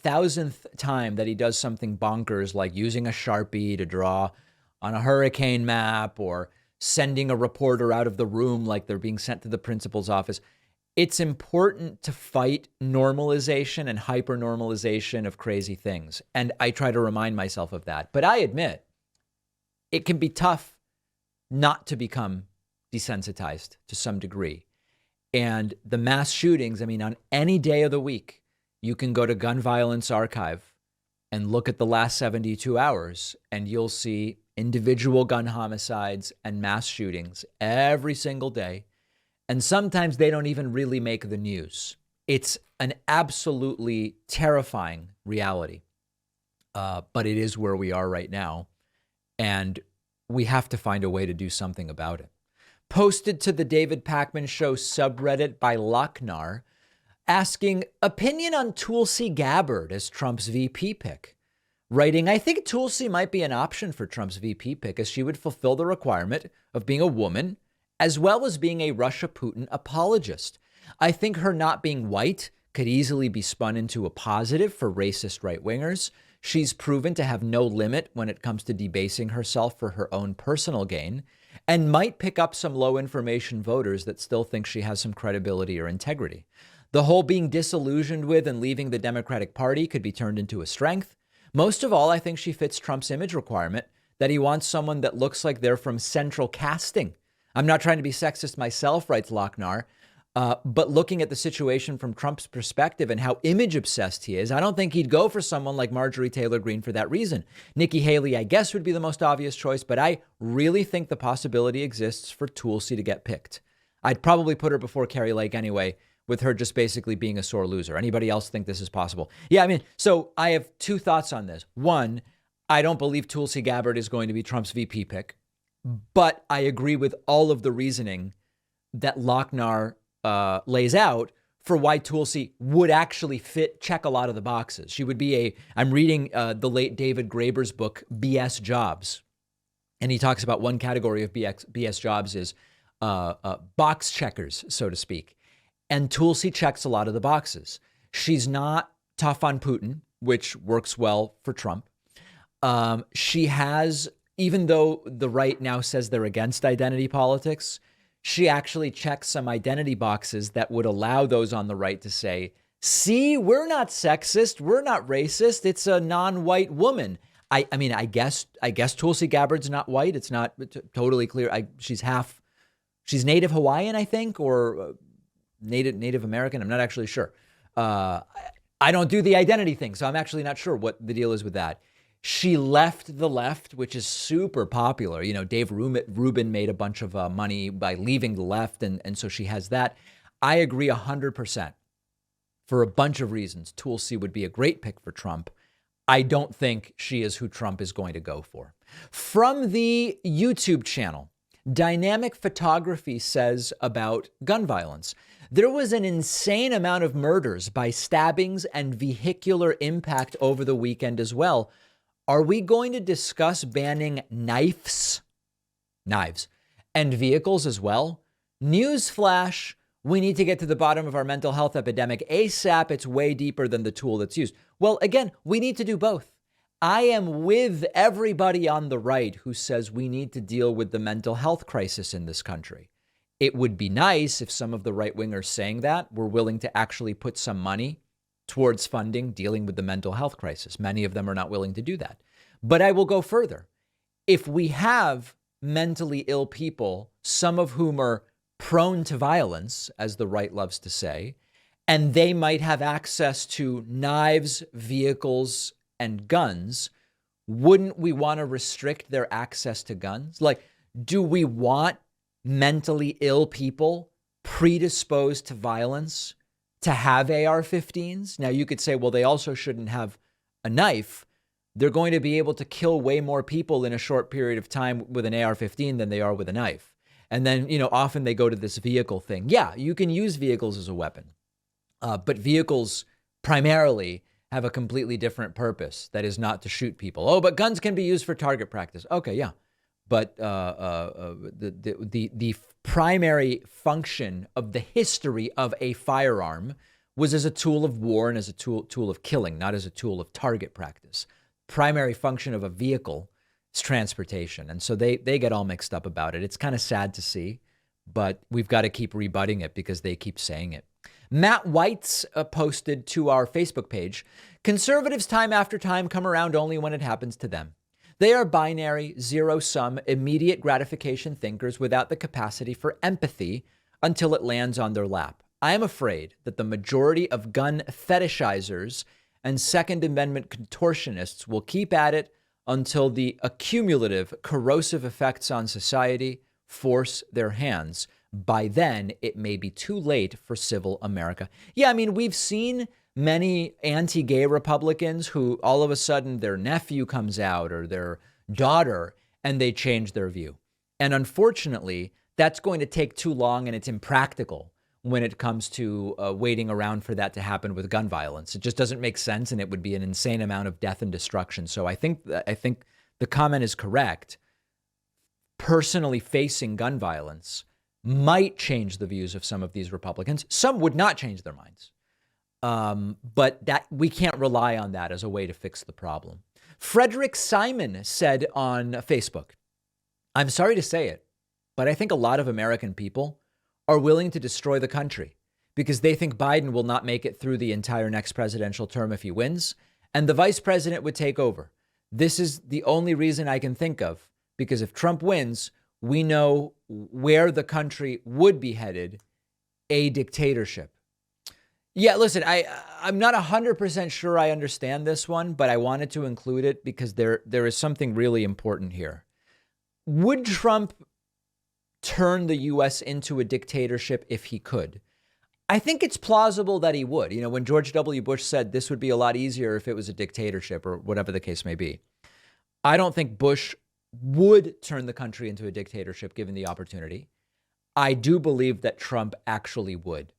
that he does something bonkers, like using a Sharpie to draw on a hurricane map or sending a reporter out of the room like they're being sent to the principal's office, it's important to fight normalization and hyper-normalization of crazy things. And I try to remind myself of that. But I admit, it can be tough not to become desensitized to some degree. And the mass shootings, on any day of the week, you can go to Gun Violence Archive and look at the last 72 hours, and you'll see individual gun homicides and mass shootings every single day. And sometimes they don't even really make the news. It's an absolutely terrifying reality. But it is where we are right now. And we have to find a way to do something about it. Posted to the David Pakman Show subreddit by Lochnar, asking opinion on Tulsi Gabbard as Trump's VP pick. Writing, I think Tulsi might be an option for Trump's VP pick, as she would fulfill the requirement of being a woman, as well as being a Russia Putin apologist. I think her not being white could easily be spun into a positive for racist right-wingers. She's proven to have no limit when it comes to debasing herself for her own personal gain, and might pick up some low information voters that still think she has some credibility or integrity. The whole being disillusioned with and leaving the Democratic Party could be turned into a strength. Most of all, I think she fits Trump's image requirement that he wants someone that looks like they're from central casting. I'm not trying to be sexist myself, writes Lochnar, but looking at the situation from Trump's perspective and how image obsessed he is, I don't think he'd go for someone like Marjorie Taylor Greene for that reason. Nikki Haley, I guess, would be the most obvious choice, but I really think the possibility exists for Tulsi to get picked. I'd probably put her before Carrie Lake anyway, with her just basically being a sore loser. Anybody else think this is possible? Yeah, so I have two thoughts on this. One, I don't believe Tulsi Gabbard is going to be Trump's VP pick, but I agree with all of the reasoning that Lochnar lays out for why Tulsi would actually check a lot of the boxes. She would be I'm reading the late David Graeber's book, BS Jobs. And he talks about one category of BS jobs is box checkers, so to speak. And Tulsi checks a lot of the boxes. She's not tough on Putin, which works well for Trump. She has, even though the right now says they're against identity politics, she actually checks some identity boxes that would allow those on the right to say, see, we're not sexist, we're not racist, it's a non-white woman. I guess Tulsi Gabbard's not white. It's not totally clear. She's Native Hawaiian, I think, or Native American. I'm not actually sure. I don't do the identity thing, so I'm actually not sure what the deal is with that. She left the left, which is super popular. Dave Rubin made a bunch of money by leaving the left, and so she has that. I agree 100%. For a bunch of reasons, Tulsi would be a great pick for Trump. I don't think she is who Trump is going to go for. From the YouTube channel, Dynamic Photography says about gun violence. There was an insane amount of murders by stabbings and vehicular impact over the weekend as well. Are we going to discuss banning knives, and vehicles as well? Newsflash, we need to get to the bottom of our mental health epidemic ASAP. It's way deeper than the tool that's used. Well, again, we need to do both. I am with everybody on the right who says we need to deal with the mental health crisis in this country. It would be nice if some of the right wingers saying that were willing to actually put some money towards funding dealing with the mental health crisis. Many of them are not willing to do that. But I will go further. If we have mentally ill people, some of whom are prone to violence, as the right loves to say, and they might have access to knives, vehicles, and guns, wouldn't we want to restrict their access to guns? Like, do we want mentally ill people predisposed to violence to have AR-15s? Now, you could say, well, they also shouldn't have a knife. They're going to be able to kill way more people in a short period of time with an AR-15 than they are with a knife. And then, often they go to this vehicle thing. Yeah, you can use vehicles as a weapon, but vehicles primarily have a completely different purpose. That is not to shoot people. Oh, but guns can be used for target practice. Okay, yeah. But the primary function of the history of a firearm was as a tool of war and as a tool of killing, not as a tool of target practice. Primary function of a vehicle is transportation. And so they get all mixed up about it. It's kind of sad to see, but we've got to keep rebutting it because they keep saying it. Matt White's posted to our Facebook page, conservatives time after time come around only when it happens to them. They are binary, zero-sum, immediate gratification thinkers without the capacity for empathy until it lands on their lap. I am afraid that the majority of gun fetishizers and Second Amendment contortionists will keep at it until the accumulative, corrosive effects on society force their hands. By then, it may be too late for civil America. Yeah, I mean, we've seen many anti-gay Republicans who all of a sudden their nephew comes out or their daughter and they change their view. And unfortunately, that's going to take too long and it's impractical when it comes to waiting around for that to happen with gun violence. It just doesn't make sense, and it would be an insane amount of death and destruction. So I think the comment is correct. Personally facing gun violence might change the views of some of these Republicans. Some would not change their minds. But that we can't rely on that as a way to fix the problem. Frederick Simon said on Facebook, I'm sorry to say it, but I think a lot of American people are willing to destroy the country because they think Biden will not make it through the entire next presidential term if he wins, and the vice president would take over. This is the only reason I can think of, because if Trump wins, we know where the country would be headed, a dictatorship. Yeah, listen, I'm not 100% sure I understand this one, but I wanted to include it because there is something really important here. Would Trump turn the U.S. into a dictatorship if he could? I think it's plausible that he would. When George W. Bush said this would be a lot easier if it was a dictatorship or whatever the case may be, I don't think Bush would turn the country into a dictatorship given the opportunity. I do believe that Trump actually would,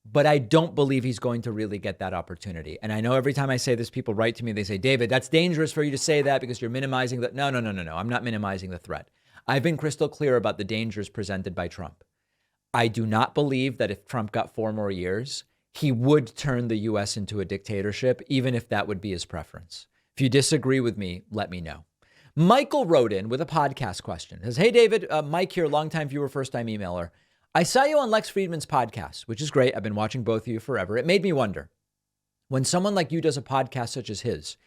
but I don't believe he's going to really get that opportunity. And I know every time I say this, people write to me, they say, David, that's dangerous for you to say that because you're minimizing the... No. I'm not minimizing the threat. I've been crystal clear about the dangers presented by Trump. I do not believe that if Trump got 4 more years, he would turn the U.S. into a dictatorship, even if that would be his preference. If you disagree with me, let me know. Michael wrote in with a podcast question. He says, hey, David, Mike here, longtime viewer, first-time emailer. I saw you on Lex Friedman's podcast, which is great. I've been watching both of you forever. It made me wonder, when someone like you does a podcast such as his,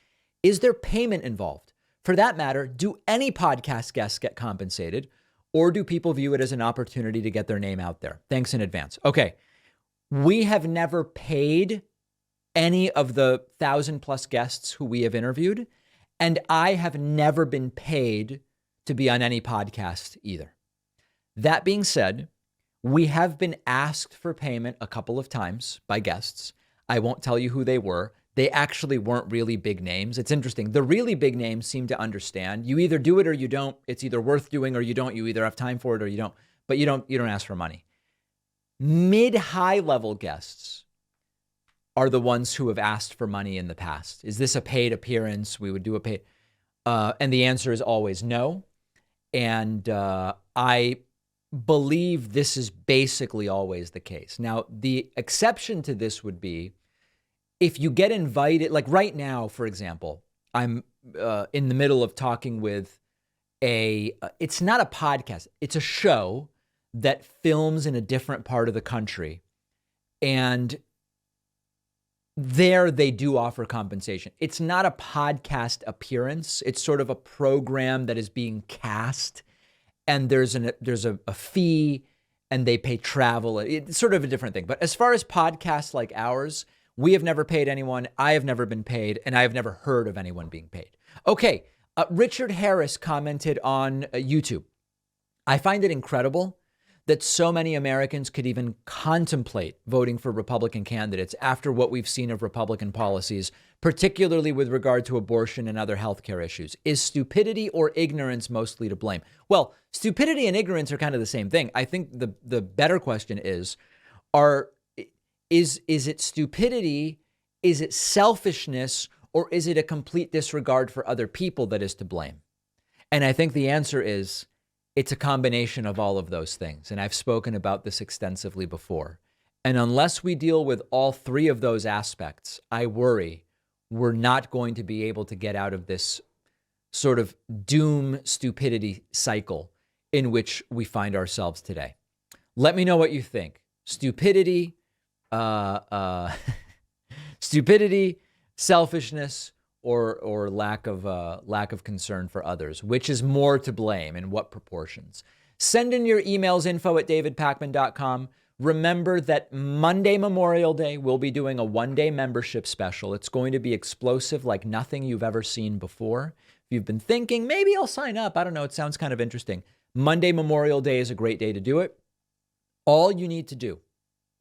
is there payment involved? For that matter, do any podcast guests get compensated, or do people view it as an opportunity to get their name out there? Thanks in advance. Okay. We have never paid any of the 1,000+ guests who we have interviewed, and I have never been paid to be on any podcast either. That being said, we have been asked for payment a couple of times by guests. I won't tell you who they were. They actually weren't really big names. It's interesting. The really big names seem to understand. You either do it or you don't. It's either worth doing or you don't. You either have time for it or you don't. But you don't ask for money. Mid-high level guests are the ones who have asked for money in the past. Is this a paid appearance? We would do a paid. And the answer is always no. And I believe this is basically always the case. Now, the exception to this would be if you get invited, like right now, for example, I'm in the middle of talking with it's not a podcast, it's a show that films in a different part of the country. And there they do offer compensation. It's not a podcast appearance. It's sort of a program that is being cast, and there's a fee, and they pay travel. It's sort of a different thing. But as far as podcasts like ours, we have never paid anyone. I have never been paid, and I have never heard of anyone being paid. Okay, Richard Harris commented on YouTube. I find it incredible that so many Americans could even contemplate voting for Republican candidates after what we've seen of Republican policies, particularly with regard to abortion and other healthcare issues. Is stupidity or ignorance mostly to blame? Well, stupidity and ignorance are kind of the same thing. I think the better question is it stupidity? Is it selfishness? Or is it a complete disregard for other people that is to blame? And I think the answer is it's a combination of all of those things. And I've spoken about this extensively before. And unless we deal with all three of those aspects, I worry we're not going to be able to get out of this sort of doom stupidity cycle in which we find ourselves today. Let me know what you think. Stupidity, selfishness, or lack of concern for others. Which is more to blame, and what proportions? Send in your emails, info@davidpakman.com. Remember that Monday, Memorial Day, we'll be doing a one-day membership special. It's going to be explosive like nothing you've ever seen before. If you've been thinking, maybe I'll sign up, I don't know, it sounds kind of interesting. Monday, Memorial Day is a great day to do it. All you need to do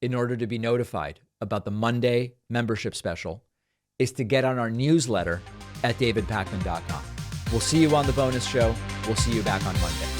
in order to be notified about the Monday membership special is to get on our newsletter at davidpakman.com. We'll see you on the bonus show. We'll see you back on Monday.